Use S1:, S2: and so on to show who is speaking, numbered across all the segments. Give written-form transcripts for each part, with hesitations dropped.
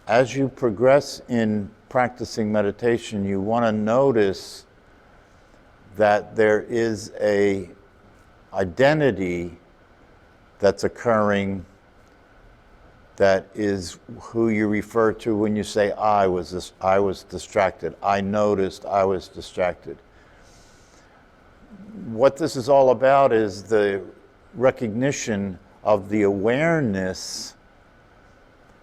S1: as you progress in practicing meditation, you want to notice that there is a identity that's occurring that is who you refer to when you say, I was distracted. I noticed I was distracted. What this is all about is the recognition of the awareness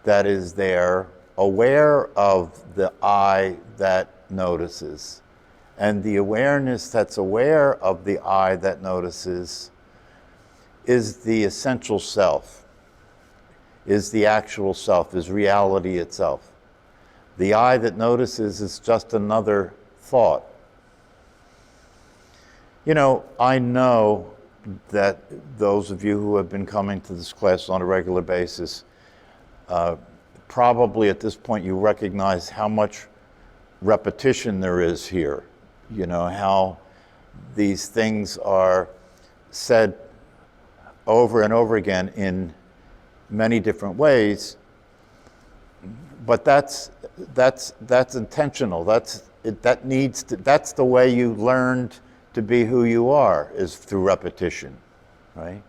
S1: that is there, aware of the I that notices. And the awareness that's aware of the I that notices is the essential self, is the actual self, is reality itself. The I that notices is just another thought. You know, I know that those of you who have been coming to this class on a regular basis, probably at this point you recognize how much repetition there is here. You know, how these things are said over and over again in many different ways, but that's intentional. That's the way you learned to be who you are, is through repetition, right?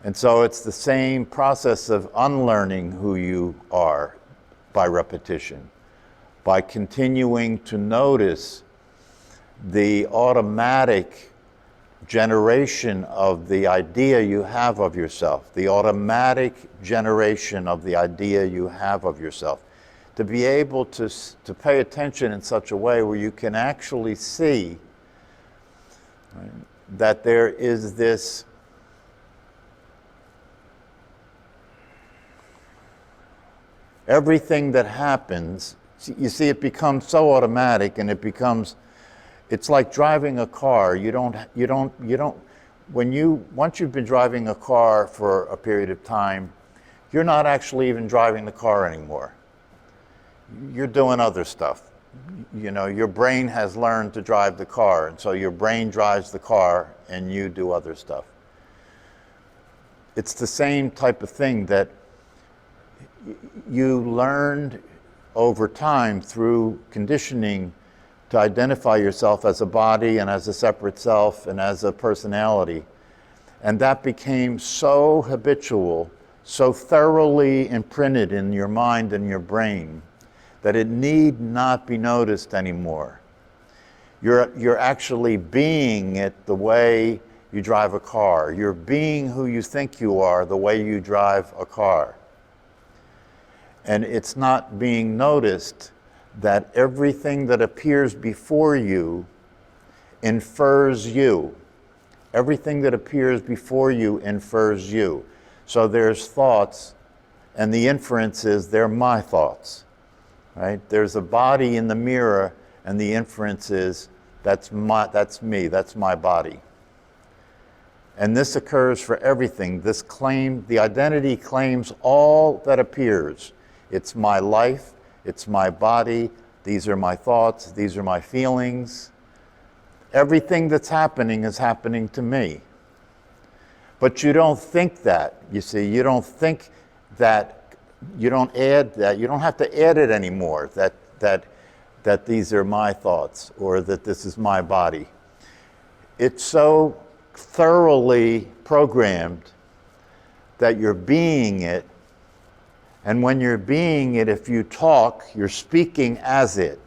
S1: And so it's the same process of unlearning who you are by repetition, by continuing to notice the automatic generation of the idea you have of yourself, the automatic generation of the idea you have of yourself. To be able to pay attention in such a way where you can actually see, right, that there is this everything that happens, you see, it becomes so automatic, and it's like driving a car. Once you've been driving a car for a period of time, you're not actually even driving the car anymore. You're doing other stuff. You know, your brain has learned to drive the car, and so your brain drives the car and you do other stuff. It's the same type of thing that you learned over time through conditioning to identify yourself as a body and as a separate self and as a personality. And that became so habitual, so thoroughly imprinted in your mind and your brain, that it need not be noticed anymore. You're actually being it the way you drive a car. You're being who you think you are the way you drive a car. And it's not being noticed that everything that appears before you infers you. Everything that appears before you infers you. So there's thoughts, and the inference is they're my thoughts, right? There's a body in the mirror, and the inference is that's me, that's my body. And this occurs for everything. The identity claims all that appears. It's my life, it's my body, these are my thoughts, these are my feelings. Everything that's happening is happening to me. But you don't think that, you see, you don't think that, you don't add that, you don't have to add it anymore, that these are my thoughts or that this is my body. It's so thoroughly programmed that you're being it. And when you're being it, if you talk, you're speaking as it.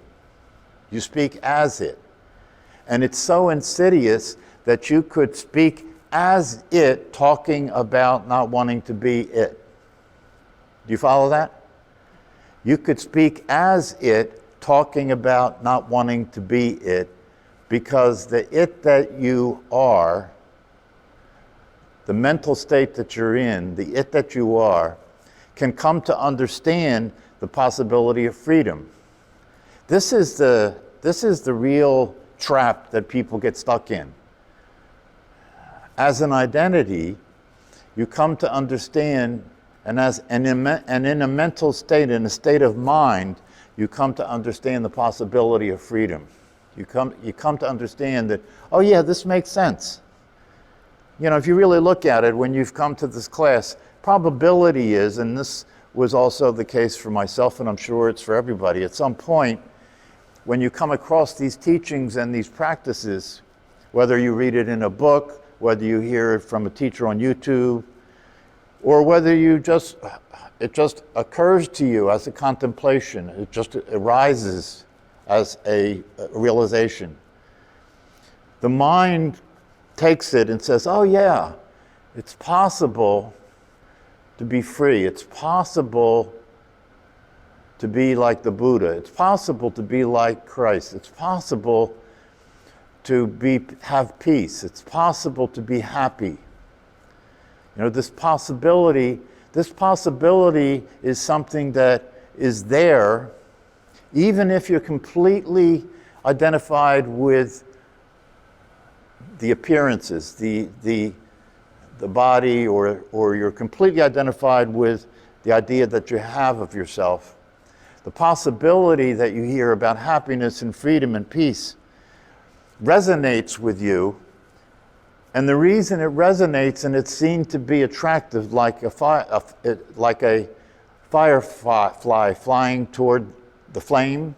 S1: You speak as it. And it's so insidious that you could speak as it, talking about not wanting to be it. Do you follow that? You could speak as it, talking about not wanting to be it, because the it that you are, the mental state that you're in, the it that you are, can come to understand the possibility of freedom. This is the real trap that people get stuck in. As an identity, you come to understand, and in a mental state, in a state of mind, you come to understand the possibility of freedom. You come to understand that, oh yeah, this makes sense. You know, if you really look at it, when you've come to this class, probability is, and this was also the case for myself, and I'm sure it's for everybody. At some point, when you come across these teachings and these practices, whether you read it in a book, whether you hear it from a teacher on YouTube, or whether it just occurs to you as a contemplation, it just arises as a realization. The mind takes it and says, oh yeah, it's possible to be free. It's possible to be like the Buddha. It's possible to be like Christ. It's possible to have peace. It's possible to be happy. You know, this possibility is something that is there, even if you're completely identified with the appearances, the body, or you're completely identified with the idea that you have of yourself. The possibility that you hear about happiness and freedom and peace resonates with you. And the reason it resonates and it's seen to be attractive, like a firefly flying toward the flame,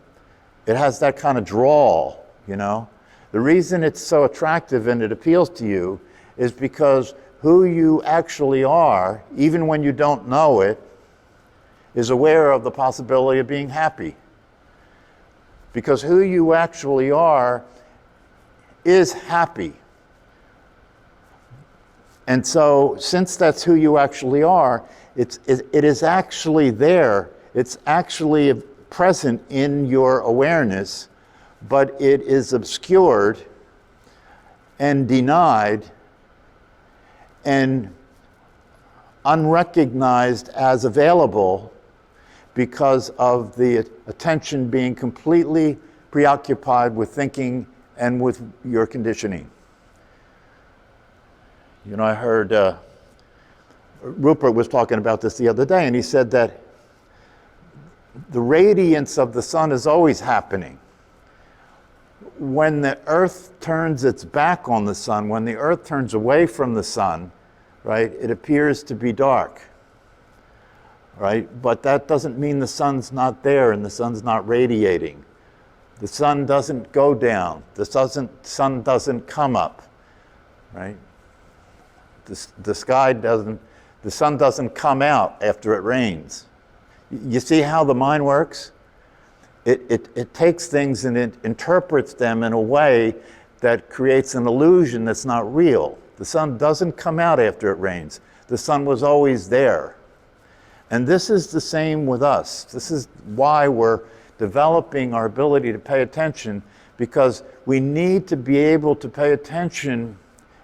S1: it has that kind of draw, you know. The reason it's so attractive and it appeals to you is because who you actually are, even when you don't know it, is aware of the possibility of being happy. Because who you actually are is happy. And so, since that's who you actually are, it is actually there. It's actually present in your awareness, but it is obscured and denied and unrecognized as available because of the attention being completely preoccupied with thinking and with your conditioning. You know, I heard Rupert was talking about this the other day, and he said that the radiance of the sun is always happening. When the earth turns its back on the sun, when the earth turns away from the sun, right, it appears to be dark, right? But that doesn't mean the sun's not there and the sun's not radiating. The sun doesn't go down. The sun doesn't come up, right? The sun doesn't come out after it rains. You see how the mind works? It takes things and it interprets them in a way that creates an illusion that's not real. The sun doesn't come out after it rains. The sun was always there. And this is the same with us. This is why we're developing our ability to pay attention, because we need to be able to pay attention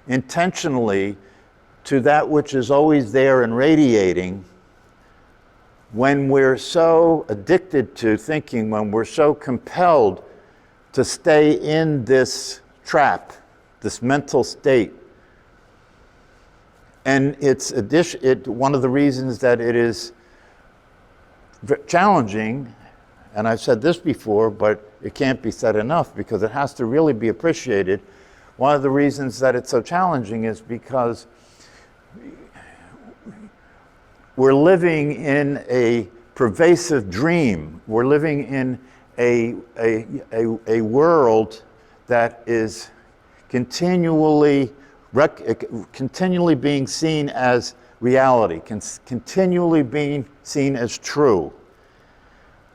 S1: intentionally to that which is always there and radiating. When we're so addicted to thinking, when we're so compelled to stay in this trap, this mental state. And one of the reasons that it is challenging, and I've said this before, but it can't be said enough because it has to really be appreciated. One of the reasons that it's so challenging is because we're living in a pervasive dream. We're living in a world that is continually being seen as reality, continually being seen as true.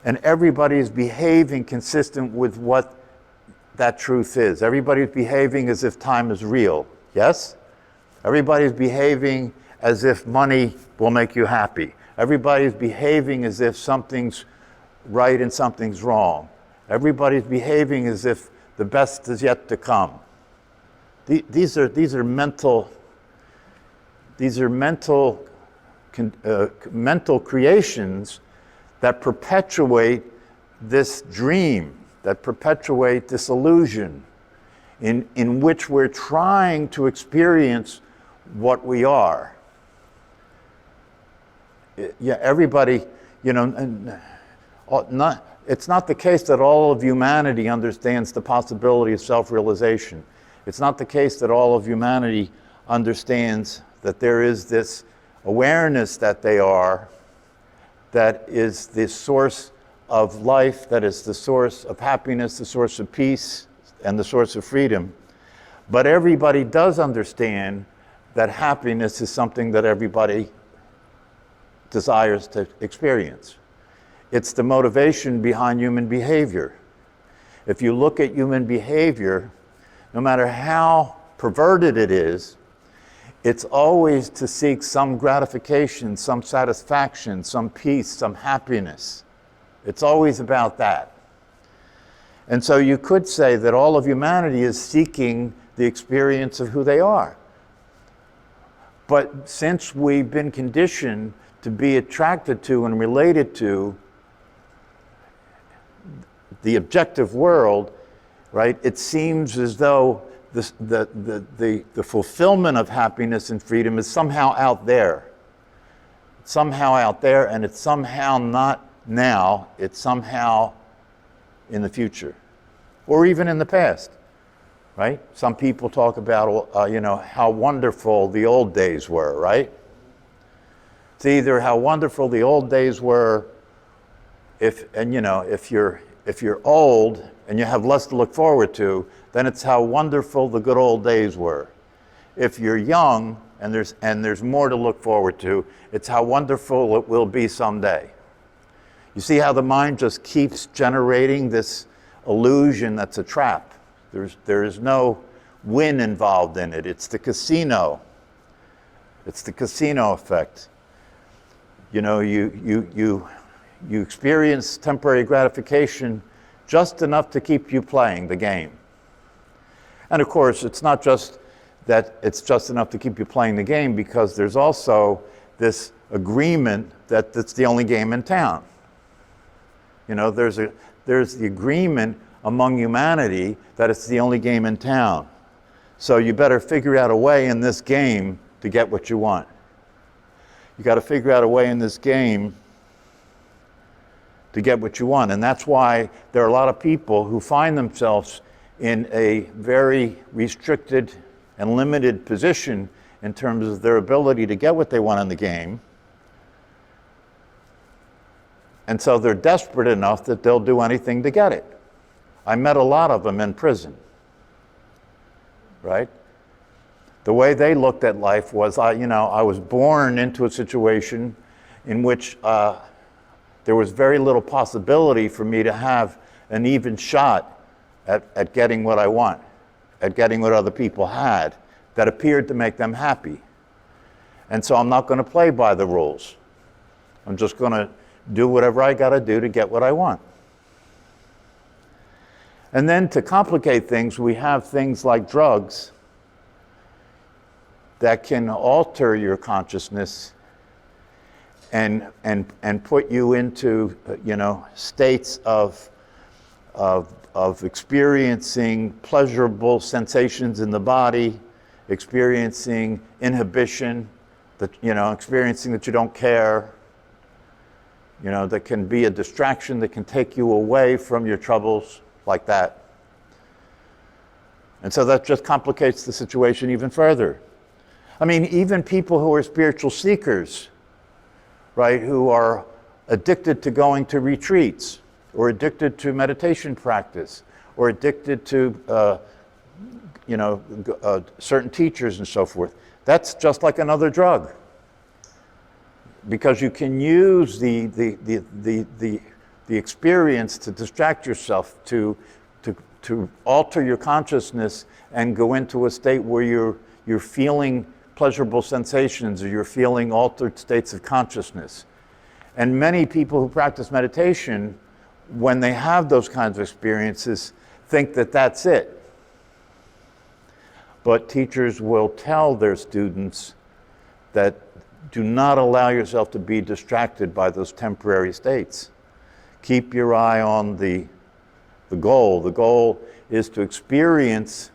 S1: And everybody is behaving consistent with what that truth is. Everybody's behaving as if time is real, yes? Everybody's behaving as if money will make you happy. Everybody's behaving as if something's right and something's wrong. Everybody's behaving as if the best is yet to come. These are mental creations that perpetuate this dream, that perpetuate this illusion in which we're trying to experience what we are. Yeah, everybody, you know, it's not the case that all of humanity understands the possibility of self-realization. It's not the case that all of humanity understands that there is this awareness that they are, that is the source of life, that is the source of happiness, the source of peace, and the source of freedom. But everybody does understand that happiness is something that everybody desires to experience. It's the motivation behind human behavior. If you look at human behavior, no matter how perverted it is, it's always to seek some gratification, some satisfaction, some peace, some happiness. It's always about that. And so you could say that all of humanity is seeking the experience of who they are. But since we've been conditioned to be attracted to and related to the objective world, right, it seems as though the fulfillment of happiness and freedom is somehow out there. Somehow out there, and it's somehow not now, it's somehow in the future, or even in the past, right? Some people talk about, how wonderful the old days were, right? It's either how wonderful the old days were, if you're old and you have less to look forward to, then it's how wonderful the good old days were. If you're young and there's more to look forward to, it's how wonderful it will be someday. You see how the mind just keeps generating this illusion that's a trap. There is no win involved in it. It's the casino. It's the casino effect. You experience temporary gratification just enough to keep you playing the game. And of course, it's not just that it's just enough to keep you playing the game, because there's also this agreement that it's the only game in town. There's the agreement among humanity that it's the only game in town. So you better figure out a way in this game to get what you want. You got to figure out a way in this game to get what you want. And that's why there are a lot of people who find themselves in a very restricted and limited position in terms of their ability to get what they want in the game. And so they're desperate enough that they'll do anything to get it. I met a lot of them in prison, right? The way they looked at life was, I was born into a situation in which there was very little possibility for me to have an even shot at getting what I want, at getting what other people had that appeared to make them happy. And so I'm not going to play by the rules. I'm just going to do whatever I got to do to get what I want. And then to complicate things, we have things like drugs that can alter your consciousness and put you into states of experiencing pleasurable sensations in the body, experiencing inhibition, experiencing that you don't care, that can be a distraction that can take you away from your troubles, like that. And so that just complicates the situation even further. I mean, even people who are spiritual seekers, right, who are addicted to going to retreats, or addicted to meditation practice, or addicted to certain teachers and so forth. That's just like another drug, because you can use the experience to distract yourself, to alter your consciousness and go into a state where you're feeling pleasurable sensations, or you're feeling altered states of consciousness. And many people who practice meditation, when they have those kinds of experiences, think that that's it. But teachers will tell their students that do not allow yourself to be distracted by those temporary states. Keep your eye on the goal. The goal is to experience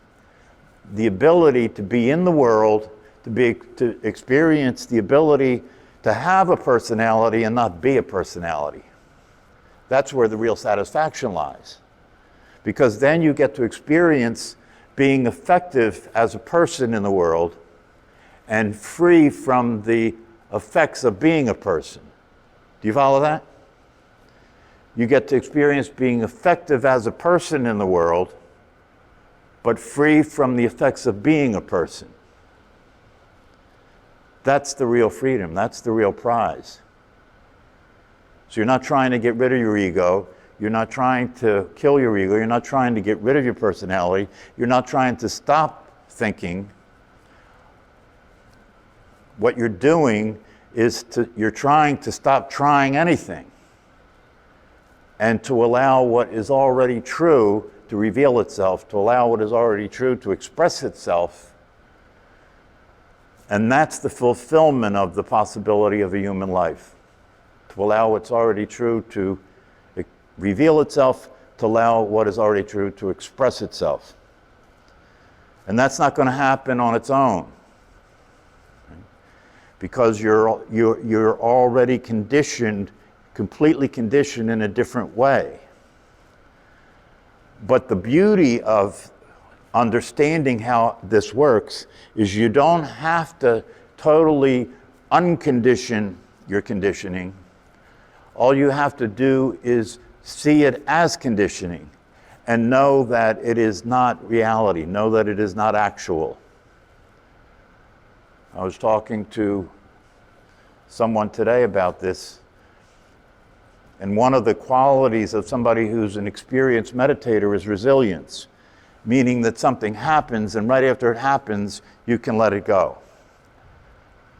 S1: the ability to be in the world, to experience the ability to have a personality and not be a personality. That's where the real satisfaction lies. Because then you get to experience being effective as a person in the world and free from the effects of being a person. Do you follow that? You get to experience being effective as a person in the world, but free from the effects of being a person. That's the real freedom. That's the real prize. So you're not trying to get rid of your ego. You're not trying to kill your ego. You're not trying to get rid of your personality. You're not trying to stop thinking. What you're doing is you're trying to stop trying anything and to allow what is already true to reveal itself, to allow what is already true to express itself. And that's the fulfillment of the possibility of a human life. To allow what's already true to reveal itself, to allow what is already true to express itself. And that's not going to happen on its own, because you're already conditioned, completely conditioned in a different way. But the beauty of understanding how this works is you don't have to totally uncondition your conditioning. All you have to do is see it as conditioning and know that it is not reality, know that it is not actual. I was talking to someone today about this, and one of the qualities of somebody who's an experienced meditator is resilience, meaning that something happens and right after it happens, you can let it go.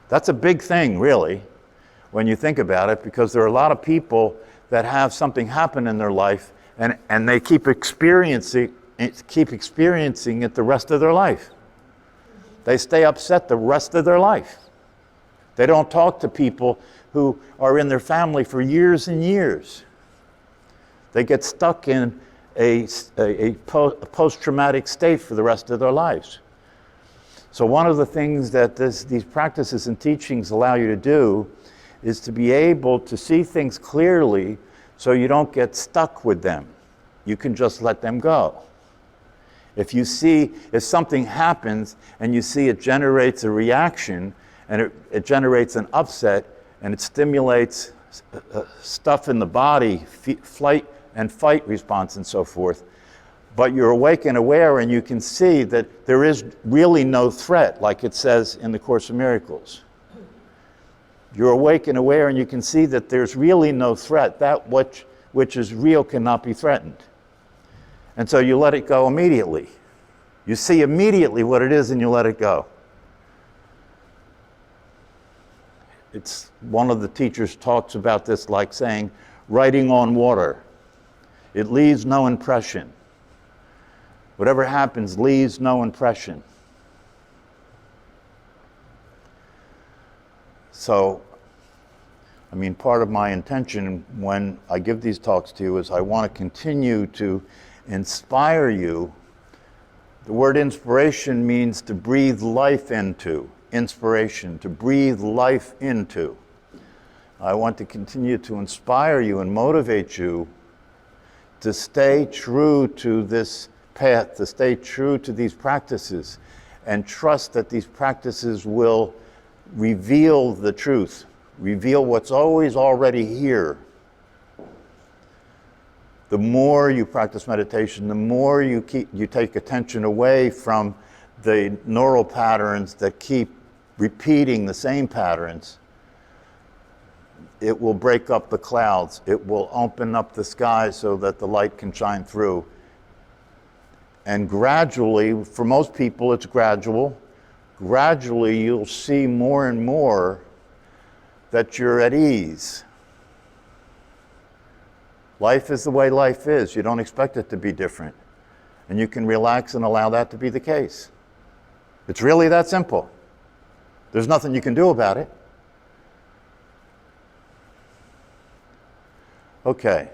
S1: That's a big thing, really, when you think about it, because there are a lot of people that have something happen in their life and they keep experiencing it the rest of their life. They stay upset the rest of their life. They don't talk to people who are in their family for years and years. They get stuck in a post-traumatic state for the rest of their lives. So one of the things that these practices and teachings allow you to do is to be able to see things clearly so you don't get stuck with them. You can just let them go. If something happens and you see it generates a reaction and it generates an upset and it stimulates stuff in the body, flight and fight response and so forth, but you're awake and aware and you can see that there is really no threat, like it says in the Course in Miracles. You're awake and aware and you can see that there's really no threat. That which is real cannot be threatened. And so you let it go immediately. You see immediately what it is and you let it go. It's one of the teachers talks about this like saying, writing on water. It leaves no impression. Whatever happens leaves no impression. So, part of my intention when I give these talks to you is I want to continue to inspire you. The word inspiration means to breathe life into. Inspiration, to breathe life into. I want to continue to inspire you and motivate you to stay true to this path, to stay true to these practices, and trust that these practices will reveal the truth, reveal what's always already here. The more you practice meditation, the more you take attention away from the neural patterns that keep repeating the same patterns, it will break up the clouds. It will open up the sky so that the light can shine through. And gradually, for most people it's gradual, gradually you'll see more and more that you're at ease. Life is the way life is. You don't expect it to be different. And you can relax and allow that to be the case. It's really that simple. There's nothing you can do about it. Okay.